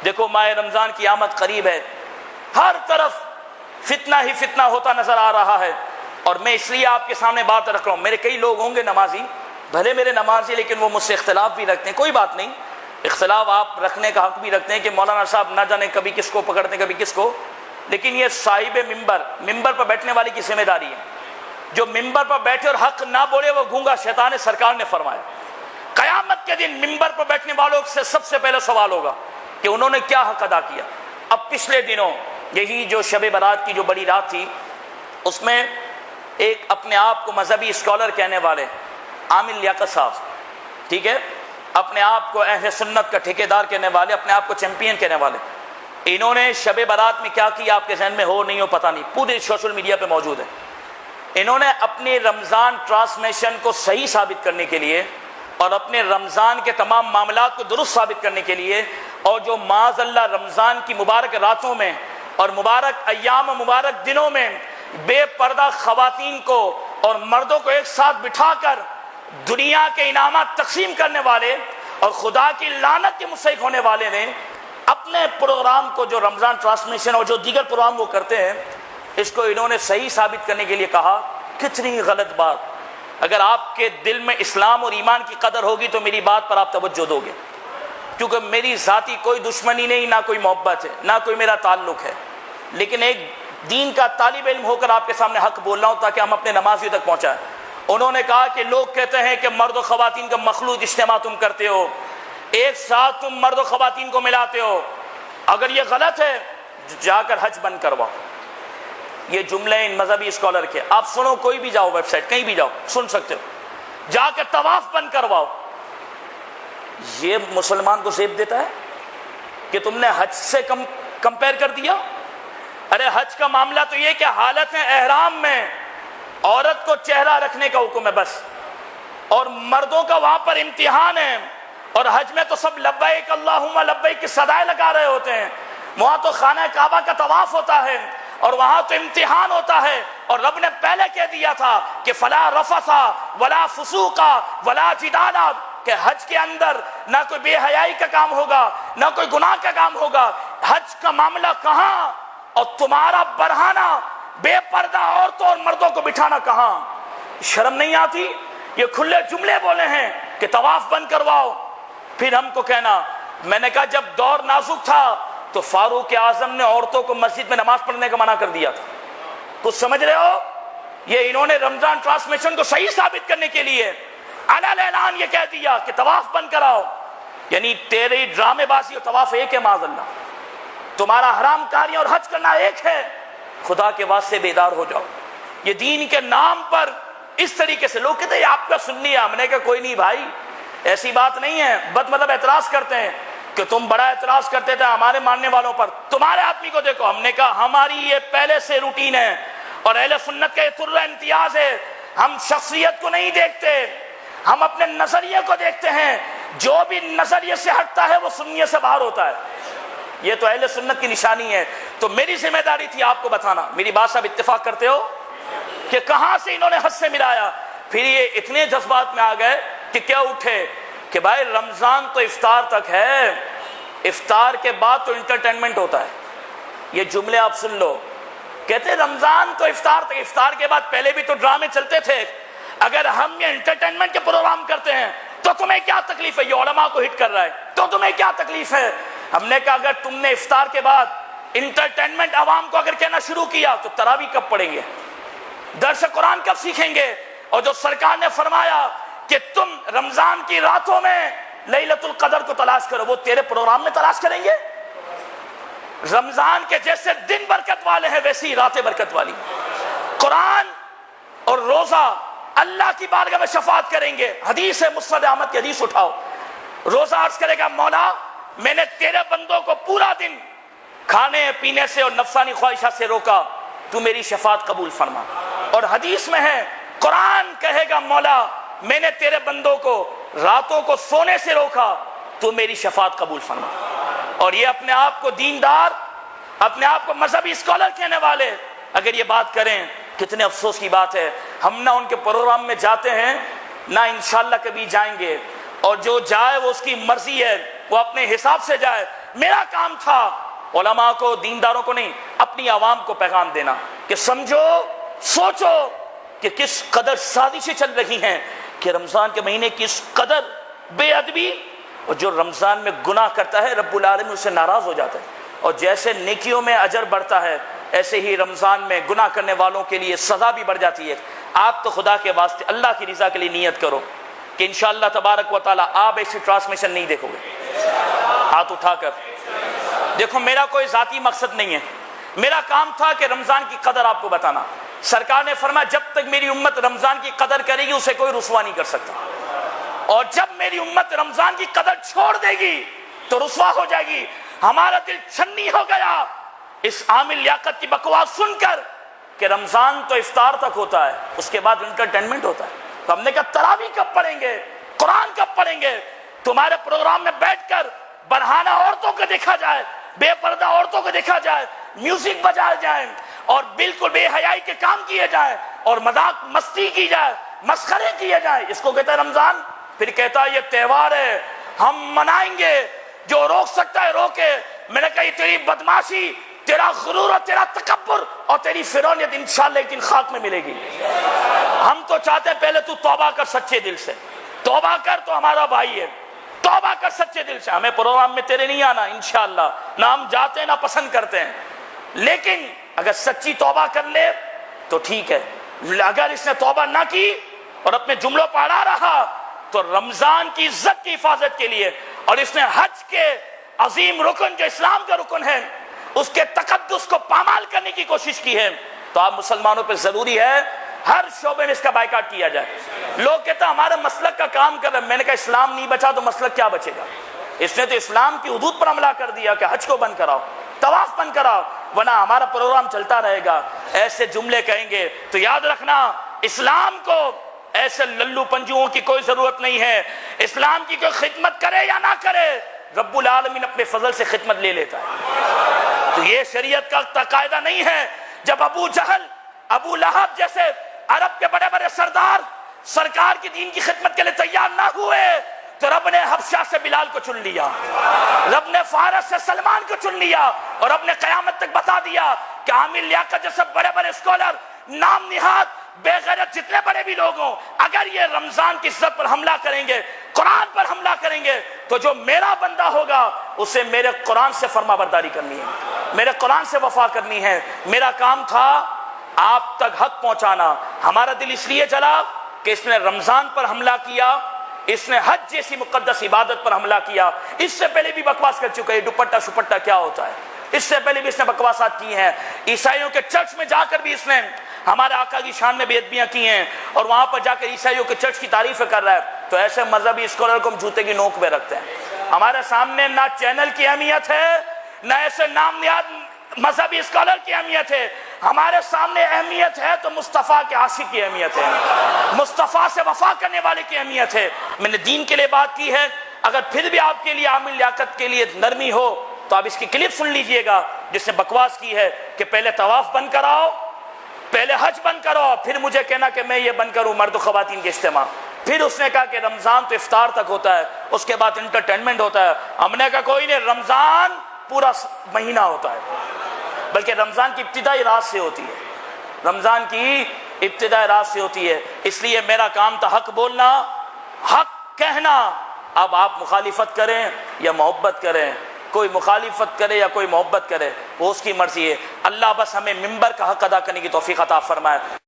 دیکھو ماہ رمضان کی آمد قریب ہے، ہر طرف فتنہ ہی فتنہ ہوتا نظر آ رہا ہے، اور میں اس لیے آپ کے سامنے بات رکھ رہا ہوں۔ میرے کئی لوگ ہوں گے نمازی، بھلے میرے نمازی، لیکن وہ مجھ سے اختلاف بھی رکھتے ہیں، کوئی بات نہیں، اختلاف آپ رکھنے کا حق بھی رکھتے ہیں کہ مولانا صاحب نہ جانے کبھی کس کو پکڑتے ہیں کبھی کس کو، لیکن یہ صاحب ممبر پر بیٹھنے والے کی ذمہ داری ہے۔ جو ممبر پر بیٹھے اور حق نہ بولے وہ گونگا شیطان ہے، سرکار نے فرمایا۔ قیامت کے دن ممبر پر بیٹھنے والوں سے سب سے پہلے سوال ہوگا کہ انہوں نے کیا حق ادا کیا۔ اب پچھلے دنوں یہی جو شب برات کی جو بڑی رات تھی، اس میں ایک اپنے آپ کو مذہبی اسکالر کہنے والے عامل لیاقت صاحب، ٹھیک ہے، اپنے آپ کو اہل سنت کا ٹھیکیدار کہنے والے، اپنے آپ کو چیمپئن کہنے والے، انہوں نے شب برات میں کیا کیا آپ کے ذہن میں ہو نہیں ہو پتہ نہیں، پورے سوشل میڈیا پہ موجود ہے۔ انہوں نے اپنے رمضان ٹرانسمیشن کو صحیح ثابت کرنے کے لیے اور اپنے رمضان کے تمام معاملات کو درست ثابت کرنے کے لیے، اور جو معاذ اللہ رمضان کی مبارک راتوں میں اور مبارک ایام و مبارک دنوں میں بے پردہ خواتین کو اور مردوں کو ایک ساتھ بٹھا کر دنیا کے انعامات تقسیم کرنے والے اور خدا کی لعنت کے مستحق ہونے والے نے اپنے پروگرام کو، جو رمضان ٹرانسمیشن اور جو دیگر پروگرام وہ کرتے ہیں، اس کو انہوں نے صحیح ثابت کرنے کے لیے کہا۔ کتنی غلط بات! اگر آپ کے دل میں اسلام اور ایمان کی قدر ہوگی تو میری بات پر آپ توجہ دو گے، کیونکہ میری ذاتی کوئی دشمنی نہیں، نہ کوئی محبت ہے، نہ کوئی میرا تعلق ہے، لیکن ایک دین کا طالب علم ہو کر آپ کے سامنے حق بولنا ہو تاکہ ہم اپنے نمازیوں تک پہنچائیں۔ انہوں نے کہا کہ لوگ کہتے ہیں کہ مرد و خواتین کا مخلوط اجتماع تم کرتے ہو، ایک ساتھ تم مرد و خواتین کو ملاتے ہو، اگر یہ غلط ہے جا کر حج بند کرواؤ۔ یہ جملے ان مذہبی اسکالر کے، آپ سنو، کوئی بھی جاؤ ویب سائٹ کہیں بھی جاؤ سن سکتے ہو، جا کر طواف بند کرواؤ۔ یہ مسلمان کو زیب دیتا ہے کہ تم نے حج سے کمپیئر کر دیا؟ ارے حج کا معاملہ تو یہ کہ حالت احرام میں عورت کو چہرہ رکھنے کا حکم ہے بس، اور مردوں کا وہاں پر امتحان ہے، اور حج میں تو سب لبیک اللہم لبیک کی صدائیں لگا رہے ہوتے ہیں، وہاں تو خانہ کعبہ کا طواف ہوتا ہے اور وہاں تو امتحان ہوتا ہے، اور رب نے پہلے کہہ دیا تھا کہ فلا رفث ولا فسوق ولا جدال، کہ حج کے اندر نہ کوئی بے حیائی کا کام ہوگا، نہ کوئی گناہ کا کام ہوگا۔ حج کا معاملہ کہاں، اور تمہارا برہانہ بے پردہ عورتوں اور مردوں کو بٹھانا کہاں؟ شرم نہیں آتی؟ یہ کھلے جملے بولے ہیں کہ طواف بند کرواؤ، پھر ہم کو کہنا۔ میں نے کہا جب دور نازک تھا تو فاروق اعظم نے عورتوں کو مسجد میں نماز پڑھنے کا منع کر دیا تھا، کچھ سمجھ رہے ہو؟ یہ انہوں نے رمضان ٹرانسمیشن کو صحیح ثابت کرنے کے لیے علن اعلان یہ کہہ دیا کہ طواف بند کراؤ، یعنی تیری ڈرامے بازی اور طواف ایک ہے، معاذ اللہ، تمہارا حرام کاریاں اور حج کرنا ایک ہے۔ خدا کے واسطے بیدار ہو جاؤ۔ یہ دین کے نام پر اس طریقے سے لوگ کہتے ہیں آپ کا سن لیا، ہم نے کہا کوئی نہیں بھائی، ایسی بات نہیں ہے۔ بد مطلب اعتراض کرتے ہیں کہ تم بڑا اعتراض کرتے تھے ہمارے ماننے والوں پر، تمہارے آدمی کو دیکھو۔ ہم نے کہا ہماری یہ پہلے سے روٹین ہے، اور اہل سنت کا یہ طرز امتیاز ہے، ہم شخصیت کو نہیں دیکھتے، ہم اپنے نظریے کو دیکھتے ہیں، جو بھی نظریے سے ہٹتا ہے وہ سنیے سے باہر ہوتا ہے۔ یہ تو اہل سنت کی نشانی ہے۔ تو میری ذمہ داری تھی آپ کو بتانا۔ میری بات صاحب اتفاق کرتے ہو کہ کہاں سے انہوں نے حد سے ملایا؟ پھر یہ اتنے جذبات میں آ گئے کہ کیا اٹھے کہ بھائی رمضان تو افطار تک ہے، افطار کے بعد تو انٹرٹینمنٹ ہوتا ہے۔ یہ جملے آپ سن لو، کہتے رمضان تو افطار تک، افطار کے بعد پہلے بھی تو ڈرامے چلتے تھے۔ اگر ہم یہ انٹرٹینمنٹ کے پروگرام کرتے ہیں تو تمہیں کیا تکلیف ہے؟ یہ علماء کو ہٹ کر رہا ہے تو تمہیں کیا تکلیف ہے؟ ہم نے کہا اگر تم نے افطار کے بعد انٹرٹینمنٹ عوام کو اگر کہنا شروع کیا تو تراویح کب پڑھیں گے، درس قرآن کب سیکھیں گے؟ اور جو سرکار نے فرمایا کہ تم رمضان کی راتوں میں لیلۃ القدر کو تلاش کرو، وہ تیرے پروگرام میں تلاش کریں گے؟ رمضان کے جیسے دن برکت والے ہیں ویسی راتیں برکت والی۔ قرآن اور روزہ اللہ کی بارگاہ میں شفاعت کریں گے۔ حدیث ہے، مسند احمد کی حدیث اٹھاؤ، روزہ عرض کرے گا مولا میں نے تیرے بندوں کو پورا دن کھانے پینے سے اور نفسانی خواہشات سے روکا، تو میری شفاعت قبول فرما۔ اور حدیث میں ہے قرآن کہے گا مولا میں نے تیرے بندوں کو راتوں کو سونے سے روکا، تو میری شفاعت قبول فرما۔ اور یہ اپنے آپ کو دیندار، اپنے آپ کو مذہبی اسکالر کہنے والے اگر یہ بات کریں، کتنے افسوس کی بات ہے۔ ہم نہ ان کے پروگرام میں جاتے ہیں، نہ انشاءاللہ کبھی جائیں گے، اور جو جائے وہ اس کی مرضی ہے، وہ اپنے حساب سے جائے. میرا کام تھا علماء کو, دینداروں کو نہیں, اپنی عوام کو پیغام دینا کہ سمجھو, سوچو کہ کس قدر سازشیں چل رہی ہیں, کہ رمضان کے مہینے کس قدر بے ادبی, اور جو رمضان میں گناہ کرتا ہے رب العالمین اس سے ناراض ہو جاتا ہے. اور جیسے نیکیوں میں اجر بڑھتا ہے ایسے ہی رمضان میں گناہ کرنے والوں کے لیے سزا بھی بڑھ جاتی ہے. آپ تو خدا کے واسطے اللہ کی رضا کے لیے نیت کرو کہ انشاءاللہ تبارک و تعالی آپ ایسی ٹرانسمیشن نہیں دیکھو گے. ہاتھ اٹھا کر دیکھو, میرا کوئی ذاتی مقصد نہیں ہے, میرا کام تھا کہ رمضان کی قدر آپ کو بتانا. سرکار نے فرمایا جب تک میری امت رمضان کی قدر کرے گی اسے کوئی رسوا نہیں کر سکتا, اور جب میری امت رمضان کی قدر چھوڑ دے گی تو رسوا ہو جائے گی. ہمارا دل چھنی ہو گیا اس عامل لیاقت کی بکواس سن کر کہ رمضان تو افطار تک ہوتا ہے, اس کے بعد انٹرٹینمنٹ ہوتا ہے. تو ہم نے کہا تراویح کب پڑھیں گے, قرآن کب پڑھیں گے؟ تمہارے پروگرام میں بیٹھ کر برہانہ عورتوں کو دیکھا جائے, بے پردہ عورتوں کو دیکھا جائے, میوزک بجائے جائیں اور بالکل بے حیائی کے کام کیے جائیں اور مذاق مستی کی جائے, مسخرے کیے جائیں. اس کو کہتا ہے رمضان. پھر کہتا ہے یہ تہوار ہے ہم منائیں گے, جو روک سکتا ہے روکے. میں نے کہا یہ تیری بدماشی, تیرا غرور اور تیرا تکبر اور تیری فرعونیت انشاءاللہ ایک دن خاک میں ملے گی. ہم تو چاہتے ہیں پہلے تو توبہ کر سچے دل سے, توبہ کر, تو ہمارا بھائی ہے, توبہ کر سچے دل سے. ہمیں پروگرام میں تیرے نہیں آنا انشاءاللہ, نہ ہم جاتے ہیں نہ پسند کرتے ہیں, لیکن اگر سچی توبہ کر لے تو ٹھیک ہے. اگر اس نے توبہ نہ کی اور اپنے جملوں پر اڑا رہا تو رمضان کی عزت کی حفاظت کے لیے, اور اس نے حج کے عظیم رکن جو اسلام کا رکن ہے اس کے تقدس کو پامال کرنے کی کوشش کی ہے, تو آپ مسلمانوں پہ ضروری ہے ہر شعبے میں اس کا بائیکاٹ کیا جائے. لوگ کہتے ہیں ہمارا مسلک کا کام کر رہے ہیں. میں نے کہا اسلام نہیں بچا تو مسلک کیا بچے گا؟ اس نے تو اسلام کی حدود پر حملہ کر دیا کہ حج کو بند کراؤ, طواف بند کراؤ, ورنہ ہمارا پروگرام چلتا رہے گا. ایسے جملے کہیں گے تو یاد رکھنا اسلام کو ایسے للو پنجوؤں کی کوئی ضرورت نہیں ہے. اسلام کی کوئی خدمت کرے یا نہ کرے رب العالمین اپنے فضل سے خدمت لے لیتا ہے. تو یہ شریعت کا تقاضا نہیں ہے. جب ابو جہل, ابو لہب جیسے عرب کے بڑے بڑے سردار سرکار کی دین کی خدمت کے لیے تیار نہ ہوئے تو رب نے حبشہ سے بلال کو چن لیا, رب نے فارس سے سلمان کو چن لیا, اور رب نے قیامت تک بتا دیا کہ عامل لیاقت جیسے بڑے بڑے اسکالر, نام نہاد بے غیرت جتنے بڑے بھی لوگ ہوں, اگر یہ رمضان کی عزت پر حملہ کریں گے, قرآن پر حملہ کریں گے, تو جو میرا بندہ ہوگا اسے میرے قرآن سے فرما برداری کرنی ہے, میرے قرآن سے وفا کرنی ہے. میرا کام تھا آپ تک حق پہنچانا. ہمارا دل اس لیے چلا کہ اس نے رمضان پر حملہ کیا, اس نے حج جیسی مقدس عبادت پر حملہ کیا. اس سے پہلے بھی بکواس کر چکا ہے دوپٹہ شپٹہ کیا ہوتا ہے, اس سے پہلے بھی اس نے بکواسات کی ہیں. عیسائیوں کے چرچ میں جا کر بھی اس نے ہمارے آقا کی شان میں بے ادبیاں کی ہیں, اور وہاں پر جا کر عیسائیوں کے چرچ کی تعریفیں کر رہا ہے. تو ایسے مذہبی اسکالر کو ہم جوتے کی نوک پہ رکھتے ہیں. ہمارے سامنے نہ چینل کی اہمیت ہے, نہ ایسے نام نیاد مذہبی اسکالر کی اہمیت ہے. ہمارے سامنے اہمیت ہے تو مصطفیٰ کے عاشق کی اہمیت ہے, مصطفیٰ سے وفا کرنے والے کی اہمیت ہے. میں نے دین کے لیے بات کی ہے. اگر پھر بھی آپ کے لیے عامل لیاقت کے لیے نرمی ہو تو آپ اس کی کلپ سن لیجئے گا جس نے بکواس کی ہے کہ پہلے طواف بند کراؤ, پہلے حج بند کرو, پھر مجھے کہنا کہ میں یہ بند کروں مرد و خواتین کے اجتماع. پھر اس نے کہا کہ رمضان تو افطار تک ہوتا ہے, اس کے بعد انٹرٹینمنٹ ہوتا ہے. ہم نے کہا کوئی نہیں, رمضان پورا مہینہ ہوتا ہے, بلکہ رمضان کی ابتدائی رات سے ہوتی ہے, رمضان کی ابتدائی رات سے ہوتی ہے. اس لیے میرا کام تھا حق بولنا, حق کہنا. اب آپ مخالفت کریں یا محبت کریں, کوئی مخالفت کرے یا کوئی محبت کرے وہ اس کی مرضی ہے. اللہ بس ہمیں منبر کا حق ادا کرنے کی توفیق عطا فرمائے.